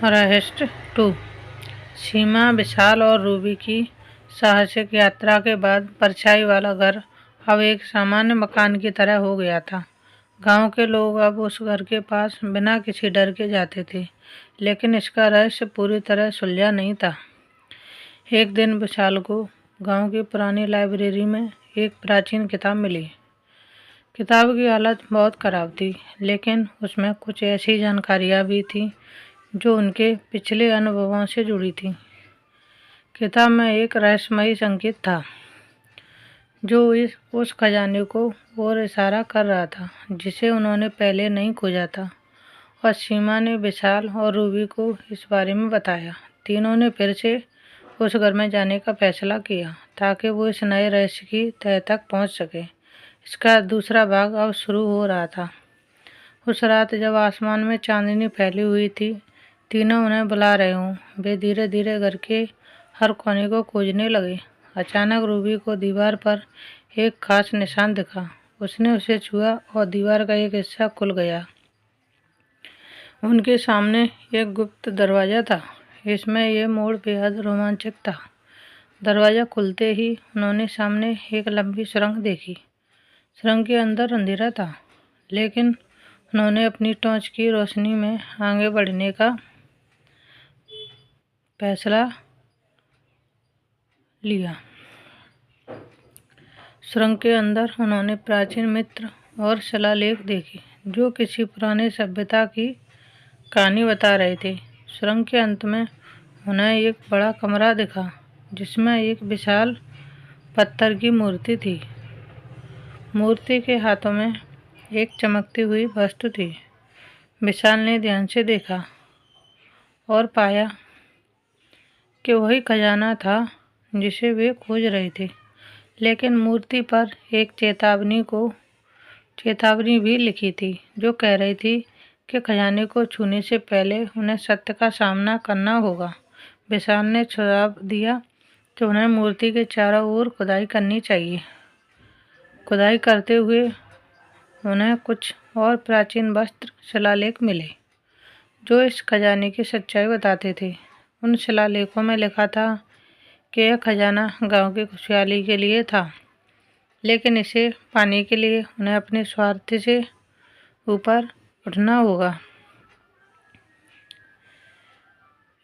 रहस्य 2। सीमा, विशाल और रूबी की साहसिक यात्रा के बाद परछाई वाला घर अब एक सामान्य मकान की तरह हो गया था। गांव के लोग अब उस घर के पास बिना किसी डर के जाते थे, लेकिन इसका रहस्य पूरी तरह सुलझा नहीं था। एक दिन विशाल को गांव की पुरानी लाइब्रेरी में एक प्राचीन किताब मिली। किताब की हालत बहुत खराब थी, लेकिन उसमें कुछ ऐसी जानकारियां भी थीं जो उनके पिछले अनुभवों से जुड़ी थी। किताब में एक रहस्यमयी संकेत था जो उस खजाने को और इशारा कर रहा था जिसे उन्होंने पहले नहीं खोजा था। और सीमा ने विशाल और रूबी को इस बारे में बताया। तीनों ने फिर से उस घर में जाने का फैसला किया ताकि वो इस नए रहस्य की तह तक पहुंच सके। इसका दूसरा भाग अब शुरू हो रहा था। उस रात जब आसमान में चांदनी फैली हुई थी, तीनों उन्हें बुला रहे हों, वे धीरे धीरे घर के हर कोने को खोजने लगे। अचानक रूबी को दीवार पर एक खास निशान दिखा। उसने उसे छुआ और दीवार का एक हिस्सा खुल गया। उनके सामने एक गुप्त दरवाजा था। इसमें यह मोड़ बेहद रोमांचक था। दरवाजा खुलते ही उन्होंने सामने एक लंबी सुरंग देखी। सुरंग के अंदर अंधेरा था, लेकिन उन्होंने अपनी टॉर्च की रोशनी में आगे बढ़ने का फैसला लिया। सुरंग के अंदर उन्होंने प्राचीन मित्र और शिलालेख देखे जो किसी पुराने सभ्यता की कहानी बता रहे थे। सुरंग के अंत में उन्हें एक बड़ा कमरा दिखा जिसमें एक विशाल पत्थर की मूर्ति थी। मूर्ति के हाथों में एक चमकती हुई वस्तु थी। विशाल ने ध्यान से देखा और पाया कि वही खजाना था जिसे वे खोज रहे थे, लेकिन मूर्ति पर एक चेतावनी भी लिखी थी जो कह रही थी कि खजाने को छूने से पहले उन्हें सत्य का सामना करना होगा। विशाल ने सुझाव दिया कि उन्हें मूर्ति के चारों ओर खुदाई करनी चाहिए। खुदाई करते हुए उन्हें कुछ और प्राचीन वस्त्र शिलालेख मिले जो इस खजाने की सच्चाई बताते थे। उन शिलालेखों में लिखा था कि यह खजाना गांव की खुशहाली के लिए था, लेकिन इसे पाने के लिए उन्हें अपने स्वार्थ से ऊपर उठना होगा।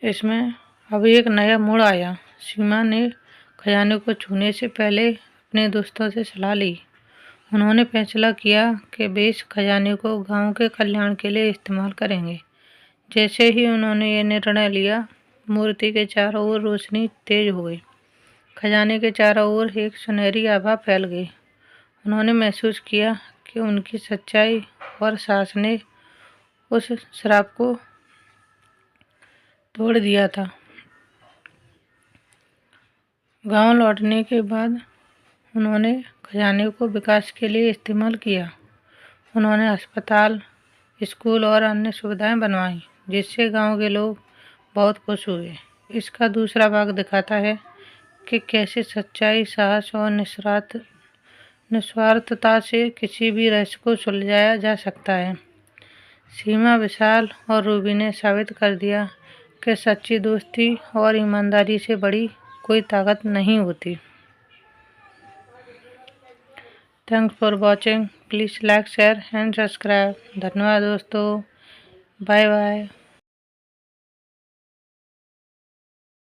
इसमें अब एक नया मोड़ आया। सीमा ने खजाने को छूने से पहले अपने दोस्तों से सलाह ली। उन्होंने फैसला किया कि वे इस खजाने को गांव के कल्याण के लिए इस्तेमाल करेंगे। जैसे ही उन्होंने ये निर्णय लिया, मूर्ति के चारों ओर रोशनी तेज हो गई। खजाने के चारों ओर एक सुनहरी आभा फैल गई। उन्होंने महसूस किया कि उनकी सच्चाई और साहस ने उस श्राप को तोड़ दिया था। गांव लौटने के बाद उन्होंने खजाने को विकास के लिए इस्तेमाल किया। उन्होंने अस्पताल, स्कूल और अन्य सुविधाएं बनवाई, जिससे गांव के लोग बहुत खुश हुए। इसका दूसरा भाग दिखाता है कि कैसे सच्चाई, साहस और निस्वार्थता से किसी भी रहस्य को सुलझाया जा सकता है। सीमा, विशाल और रूबी ने साबित कर दिया कि सच्ची दोस्ती और ईमानदारी से बड़ी कोई ताकत नहीं होती। Thanks for watching. Please like, share and subscribe. धन्यवाद दोस्तों। Bye bye.